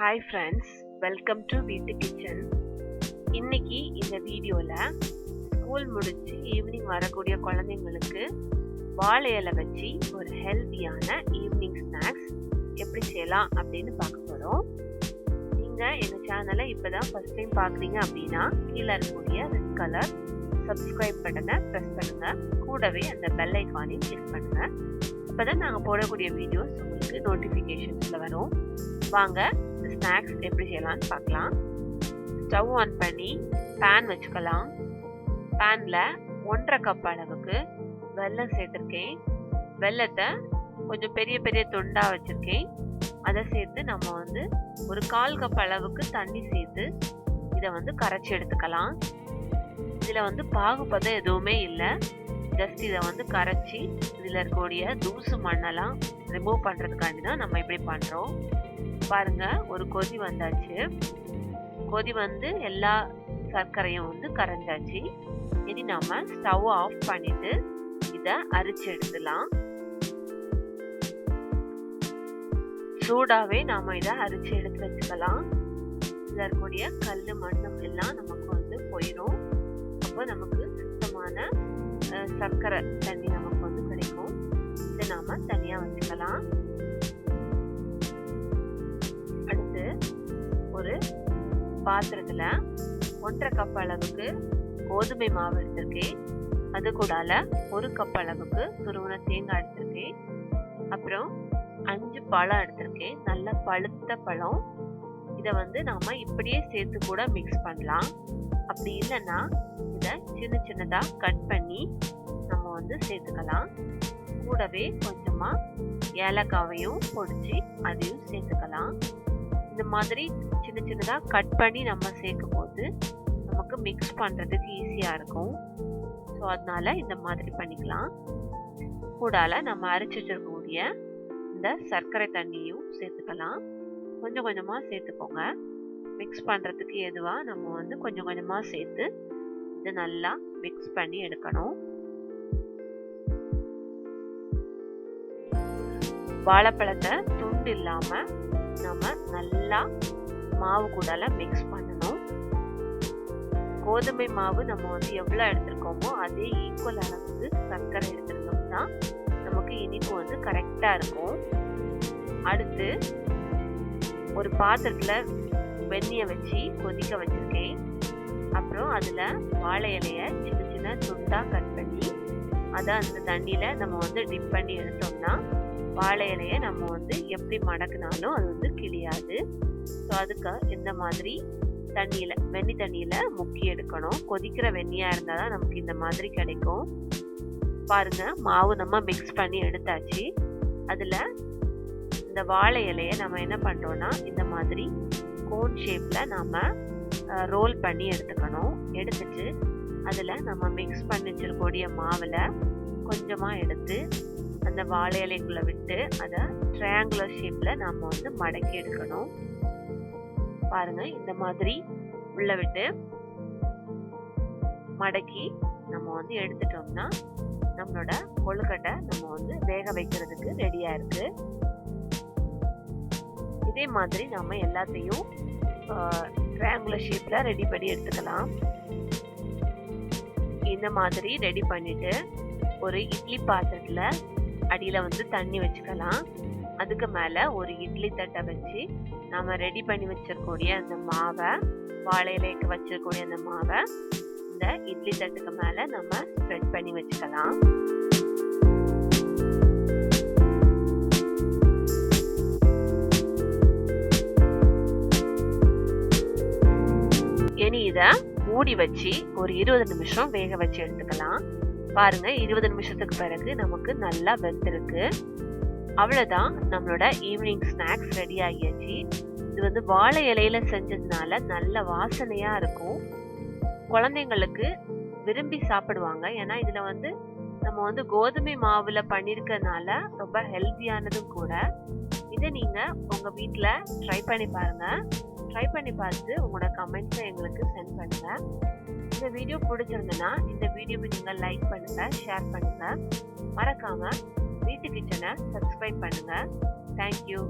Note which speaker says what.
Speaker 1: Hi friends, welcome to வீட்டு kitchen. இன்னைக்கு இந்த வீடியோவில் ஸ்கூல் முடிச்சு ஈவினிங் வரக்கூடிய குழந்தைங்களுக்கு வாழை இலை வச்சு ஒரு ஹெல்த்தியான ஈவினிங் ஸ்நாக்ஸ் எப்படி செய்யலாம் அப்படின்னு பார்க்க போகிறோம். நீங்கள் எங்கள் சேனலை இப்போ தான் ஃபஸ்ட் டைம் பார்க்குறீங்க அப்படின்னா கீழே இருக்கக்கூடிய ரெட் கலர் சப்ஸ்கிரைப் பட்டனை ப்ரெஸ் பண்ணுங்கள். கூடவே அந்த பெல் ஐக்கானையும் கிளிக் பண்ணுங்கள். அப்போ தான் நாங்கள் போடக்கூடிய வீடியோஸ் உங்களுக்கு நோட்டிஃபிகேஷன்ஸில் வரும். வாங்க இந்த ஸ்நாக்ஸ் எப்படி செய்யலாம்னு பார்க்கலாம். ஸ்டவ் ஆன் பண்ணி பேன் வச்சுக்கலாம். பேனில் 1.5 கப் அளவுக்கு வெல்லம் சேர்த்துருக்கேன். வெல்லத்தை கொஞ்சம் பெரிய பெரிய துண்டாக வச்சுருக்கேன். அதை சேர்த்து நம்ம ஒரு 1/4 கப் அளவுக்கு தண்ணி சேர்த்து இதை கரைச்சி எடுத்துக்கலாம். இதில் பாகுபதம் எதுவுமே இல்லை. ஜஸ்ட் இதை கரைச்சி இதில் இருக்கக்கூடிய தூசு மண்ணெல்லாம் ரிமூவ் பண்ணுறதுக்காண்டி தான் நம்ம இப்படி பண்ணுறோம். பாருங்க, ஒரு கொதி வந்தாச்சு. கொதி எல்லா சர்க்கரையும் கரைஞ்சாச்சு. இனி நாம ஸ்டவ் ஆஃப் பண்ணிட்டு இதை அரிச்சு எடுத்துலாம். சூடாவே நாம இதை அரிச்சு எடுத்து வச்சுக்கலாம். இதில் இருக்கக்கூடிய கல் மண்ணும் எல்லாம் நமக்கு போயிடும். அப்போ நமக்கு சுத்தமான சர்க்கரை தண்ணி நமக்கு கிடைக்கும். இதை நாம தனியா வச்சுக்கலாம். அடுத்து ஒரு பாத்திரத்துல 1.5 கப் அளவுக்கு கோதுமை மாவு எடுத்திருக்கேன். அது கூடால 1 கப் அளவுக்கு துருவன தேங்காய் எடுத்திருக்கேன். அப்புறம் 5 பழம் எடுத்திருக்கேன், நல்ல பழுத்த பழம். இதை நாம இப்படியே சேர்த்து கூட மிக்ஸ் பண்ணலாம். அப்படி இல்லைன்னா இதை சின்ன சின்னதா கட் பண்ணி நம்ம சேர்த்துக்கலாம். கூடவே கொஞ்சமா ஏலக்காவையும் பொடிச்சு அதையும் சேர்த்துக்கலாம். இந்த மாதிரி சின்ன சின்னதா கட் பண்ணி நம்ம சேர்க்கும் போது நமக்கு மிக்ஸ் பண்றதுக்கு ஈஸியா இருக்கும். ஸோ அதனால இந்த மாதிரி பண்ணிக்கலாம். கூடால நம்ம அரைச்சி வச்சிருக்கக்கூடிய இந்த சர்க்கரை தண்ணியும் சேர்த்துக்கலாம். கொஞ்சம் கொஞ்சமா சேர்த்துக்கோங்க. மிக்ஸ் பண்றதுக்கு எதுவா நம்ம கொஞ்சம் கொஞ்சமா சேர்த்து இதை நல்லா மிக்ஸ் பண்ணி எடுக்கணும். வாழைப்பழத்தை துண்டு இல்லாம நம்ம நல்லா மாவு கூடால மிக்ஸ் பண்ணணும். கோதுமை மாவு நம்ம எவ்வளவு எடுத்திருக்கோமோ அதே ஈக்குவல் அளவுக்கு சர்க்கரை எடுத்துருந்தோம்னா நமக்கு இனிப்பு கரெக்டா இருக்கும். அடுத்து ஒரு பாத்திரத்துல வெந்நிய வச்சு கொதிக்க வச்சிருக்கேன். அப்புறம் அதுல வாழை இலைய சின்ன சின்ன துண்டா கட் பண்ணி அதை அந்த தண்ணியில நம்ம டிப் பண்ணி எடுத்தோம்னா வாழை இலைய நம்ம எப்படி மடக்குனாலும் அது கிளியாது. ஸோ அதுக்கு இந்த மாதிரி தண்ணியில வெந்நி தண்ணியில முக்கி எடுக்கணும். கொதிக்கிற வெந்நியா இருந்தாதான் நமக்கு இந்த மாதிரி கிடைக்கும். பாருங்க, மாவு நம்ம மிக்ஸ் பண்ணி எடுத்தாச்சு. அதுல இந்த வாழை இலைய நம்ம என்ன பண்றோம்னா இந்த மாதிரி கோன் ஷேப்ல நாம ரோல் பண்ணி எடுத்துக்கணும். எடுத்துட்டு அதுல நம்ம மிக்ஸ் பண்ணி வச்சிருக்கக்கூடிய மாவுல கொஞ்சமா எடுத்து அந்த வாழை இலைக்குள்ள விட்டு அதை ட்ரையாங்குலர் ஷேப்ல நம்ம மடக்கி எடுக்கணும். பாருங்க, இந்த மாதிரி உள்ள விட்டு மடக்கி நம்ம எடுத்துட்டோம்னா நம்மளோட கொழுக்கட்டை நம்ம வேக வைக்கிறதுக்கு ரெடியா இருக்கு. இதே மாதிரி நம்ம எல்லாத்தையும் ட்ரையாங்குலர் ஷேப்ல ரெடி பண்ணி எடுத்துக்கலாம். இந்த மாதிரி ரெடி பண்ணிட்டு ஒரு இட்லி பாத்திரத்துல அடியில தண்ணி வச்சுக்கலாம். அதுக்கு மேல ஒரு இட்லி தட்டை வச்சு நாம ரெடி பண்ணி வச்சிருக்கக்கூடிய அந்த மாவை, வாழை இலைக்கு வச்சிருக்கக்கூடிய அந்த மாவை இந்த இட்லி தட்டுக்கு மேல நம்ம ஸ்ப்ரெட் பண்ணி வச்சுக்கலாம். இனி இதை மூடி வச்சு ஒரு 20 நிமிஷம் வேக வச்சு எடுத்துக்கலாம். பாருங்க, 20 நிமிஷத்துக்கு பிறகு நமக்கு நல்லா வெந்திருக்கு. அவ்வளவுதான், நம்மளோட ஈவினிங் ஸ்நாக்ஸ் ரெடி ஆகியாச்சு. இது வாழை இலையில செஞ்சதுனால நல்ல வாசனையா இருக்கும். குழந்தைங்களுக்கு விரும்பி சாப்பிடுவாங்க. ஏன்னா இதுல நம்ம கோதுமை மாவுல பண்ணிருக்கனால ரொம்ப ஹெல்த்தியானதும் கூட. இதை நீங்க உங்க வீட்டுல ட்ரை பண்ணி பாருங்க. ட்ரை பண்ணி பார்த்து உங்களோட கமெண்ட்ஸை எங்களுக்கு சென்ட் பண்ணுங்க. இந்த வீடியோ பிடிச்சிருந்ததுன்னா இந்த வீடியோவை நீங்க லைக் பண்ணுங்க, ஷேர் பண்ணுங்க. மறக்காம வீட்டு கிச்சனை சப்ஸ்கிரைப் பண்ணுங்க. தேங்க்யூ.